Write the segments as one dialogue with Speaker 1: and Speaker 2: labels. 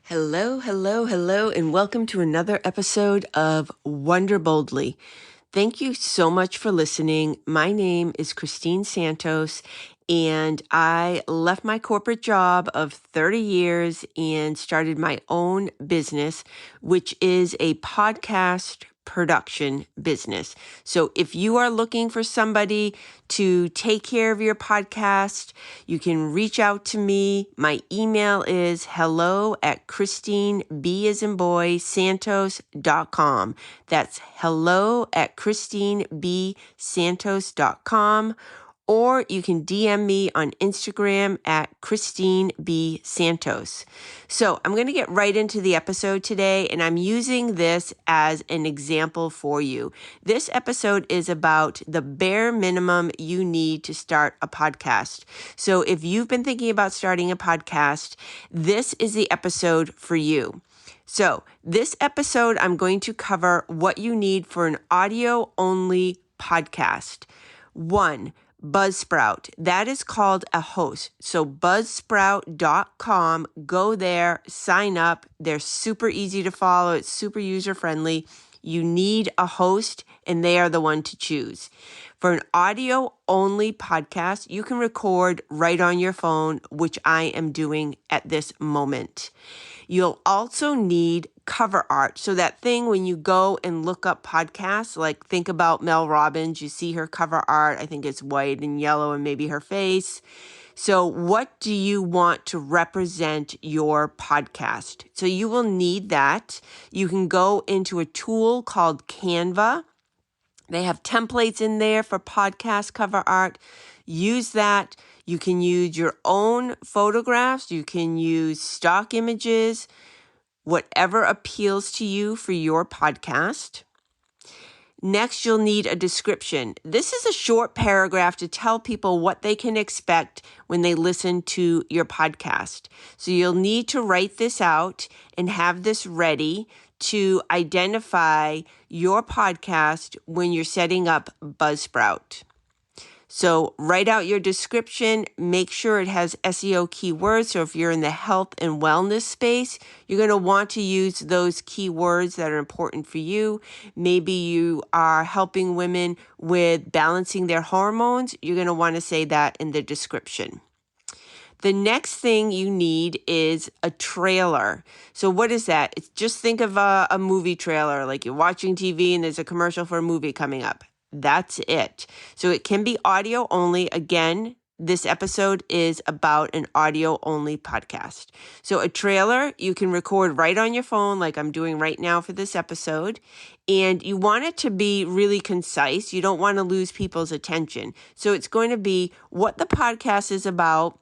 Speaker 1: Hello, hello, hello, and welcome to another episode of Wonder Boldly. Thank you so much for listening. My name is Christine Santos, and I left my corporate job of 30 years and started my own business, which is a podcast production business. So if you are looking for somebody to take care of your podcast, you can reach out to me. My email is hello@ChristineBsantos.com. That's hello@ChristineBsantos.com. Or you can DM me on Instagram at Christine B. Santos. So I'm going to get right into the episode today, and I'm using this as an example for you. This episode is about the bare minimum you need to start a podcast. So if you've been thinking about starting a podcast, this is the episode for you. So this episode, I'm going to cover what you need for an audio-only podcast. 1, Buzzsprout. That is called a host. So buzzsprout.com, go there, sign up. They're super easy to follow. It's super user-friendly. You need a host, and they are the one to choose. For an audio-only podcast, you can record right on your phone, which I am doing at this moment. You'll also need cover art. So that thing when you go and look up podcasts, like think about Mel Robbins, you see her cover art. I think it's white and yellow and maybe her face. So what do you want to represent your podcast? So you will need that. You can go into a tool called Canva. They have templates in there for podcast cover art. Use that. You can use your own photographs. You can use stock images, whatever appeals to you for your podcast. Next, you'll need a description. This is a short paragraph to tell people what they can expect when they listen to your podcast. So you'll need to write this out and have this ready to identify your podcast when you're setting up Buzzsprout. So write out your description, make sure it has SEO keywords. So if you're in the health and wellness space, you're going to want to use those keywords that are important for you. Maybe you are helping women with balancing their hormones. You're going to want to say that in the description. The next thing you need is a trailer. So what is that? It's just think of a movie trailer, like you're watching TV and there's a commercial for a movie coming up. That's it. So it can be audio only. Again, this episode is about an audio only podcast. So a trailer you can record right on your phone like I'm doing right now for this episode. And you want it to be really concise. You don't want to lose people's attention. So it's going to be what the podcast is about,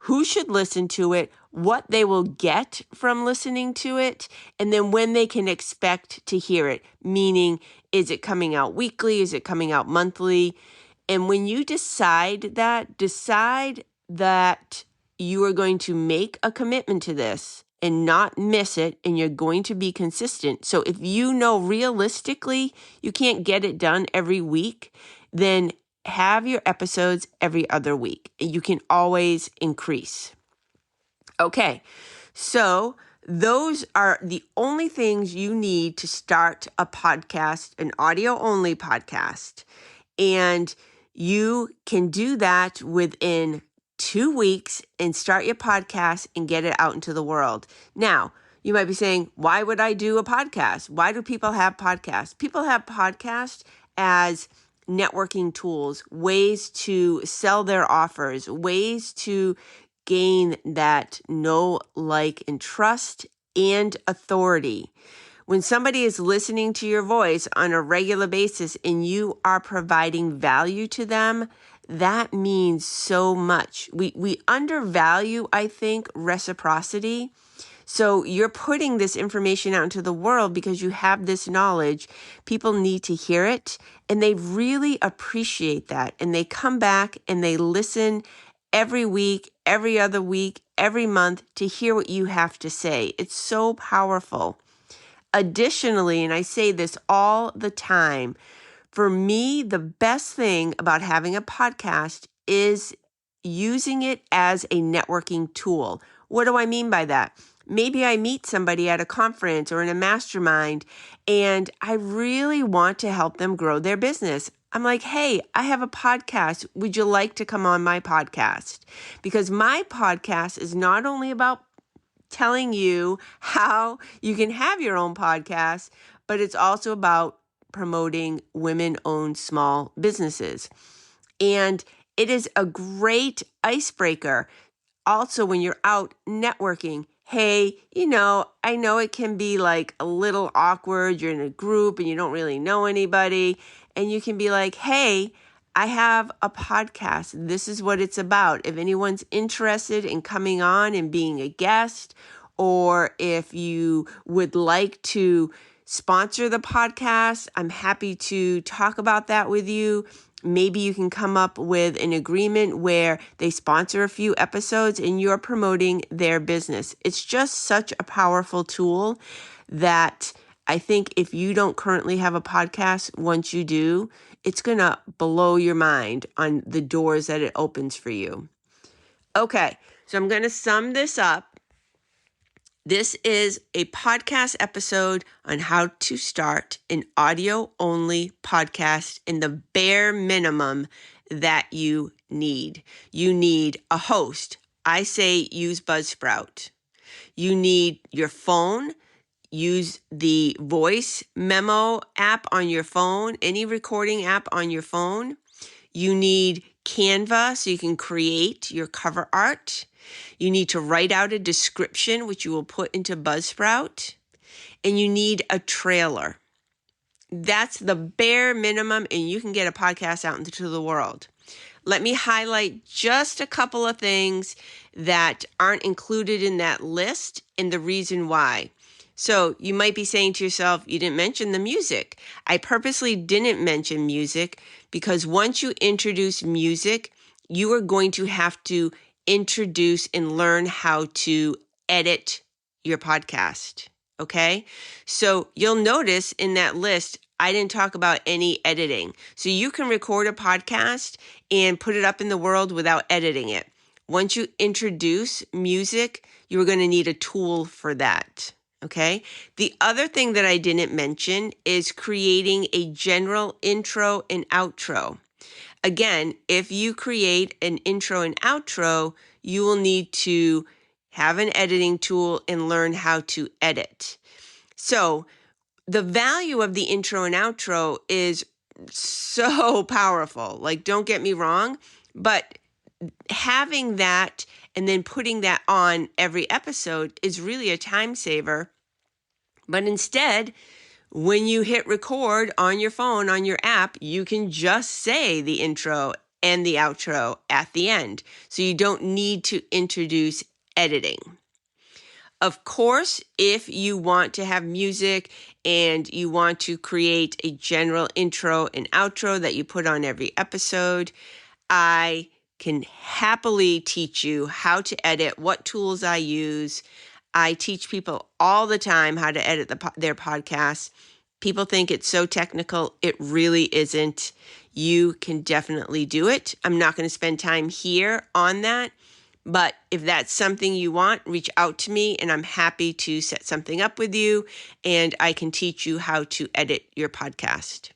Speaker 1: who should listen to it, what they will get from listening to it, and then when they can expect to hear it, meaning is it coming out weekly, is it coming out monthly? And when you decide that you are going to make a commitment to this and not miss it, and you're going to be consistent. So if you know realistically you can't get it done every week, then have your episodes every other week. You can always increase. Okay, so those are the only things you need to start a podcast, an audio-only podcast. And you can do that within 2 weeks and start your podcast and get it out into the world. Now, you might be saying, why would I do a podcast? Why do people have podcasts? People have podcasts as networking tools, ways to sell their offers, ways to gain that know, like, and trust and authority. When somebody is listening to your voice on a regular basis and you are providing value to them, that means so much. We undervalue, I think, reciprocity. So you're putting this information out into the world because you have this knowledge. People need to hear it, and they really appreciate that. And they come back and they listen every week, every other week, every month to hear what you have to say. It's so powerful. Additionally, and I say this all the time, for me, the best thing about having a podcast is using it as a networking tool. What do I mean by that? maybe I meet somebody at a conference or in a mastermind, and I really want to help them grow their business. I'm like, hey, I have a podcast. Would you like to come on my podcast? Because my podcast is not only about telling you how you can have your own podcast, but it's also about promoting women-owned small businesses. And it is a great icebreaker. Also, when you're out networking, hey, I know it can be like a little awkward. You're in a group and you don't really know anybody. And you can be like, hey, I have a podcast. This is what it's about. If anyone's interested in coming on and being a guest, or if you would like to sponsor the podcast, I'm happy to talk about that with you. Maybe you can come up with an agreement where they sponsor a few episodes and you're promoting their business. It's just such a powerful tool that I think if you don't currently have a podcast, once you do, it's going to blow your mind on the doors that it opens for you. Okay, so I'm going to sum this up. This is a podcast episode on how to start an audio-only podcast in the bare minimum that you need. You need a host. I say use Buzzsprout. You need your phone. Use the voice memo app on your phone, any recording app on your phone. You need Canva so you can create your cover art. You need to write out a description, which you will put into Buzzsprout. And you need a trailer. That's the bare minimum, and you can get a podcast out into the world. Let me highlight just a couple of things that aren't included in that list and the reason why. So you might be saying to yourself, you didn't mention the music. I purposely didn't mention music because once you introduce music, you are going to have to introduce and learn how to edit your podcast. Okay? So you'll notice in that list, I didn't talk about any editing. So you can record a podcast and put it up in the world without editing it. Once you introduce music, you're going to need a tool for that. Okay. The other thing that I didn't mention is creating a general intro and outro. Again, if you create an intro and outro, you will need to have an editing tool and learn how to edit. So the value of the intro and outro is so powerful. Like, don't get me wrong, but having that and then putting that on every episode is really a time saver. But instead, when you hit record on your phone, on your app, you can just say the intro and the outro at the end. So you don't need to introduce editing. Of course, if you want to have music and you want to create a general intro and outro that you put on every episode, I can happily teach you how to edit, what tools I use. I teach people all the time how to edit their podcasts. People think it's so technical. It really isn't. You can definitely do it. I'm not going to spend time here on that. But if that's something you want, reach out to me and I'm happy to set something up with you and I can teach you how to edit your podcast.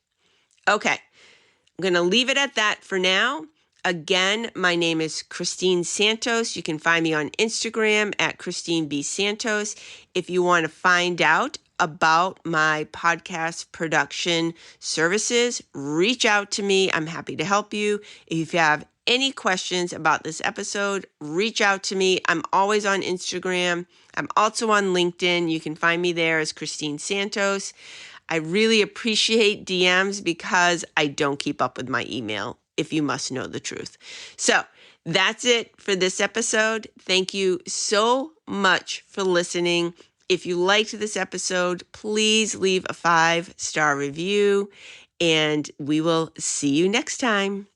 Speaker 1: Okay, I'm going to leave it at that for now. Again, my name is Christine Santos. You can find me on Instagram at Christine B. Santos. If you want to find out about my podcast production services, reach out to me. I'm happy to help you. If you have any questions about this episode, reach out to me. I'm always on Instagram. I'm also on LinkedIn. You can find me there as Christine Santos. I really appreciate DMs because I don't keep up with my email, if you must know the truth. So that's it for this episode. Thank you so much for listening. If you liked this episode, please leave a 5-star review and we will see you next time.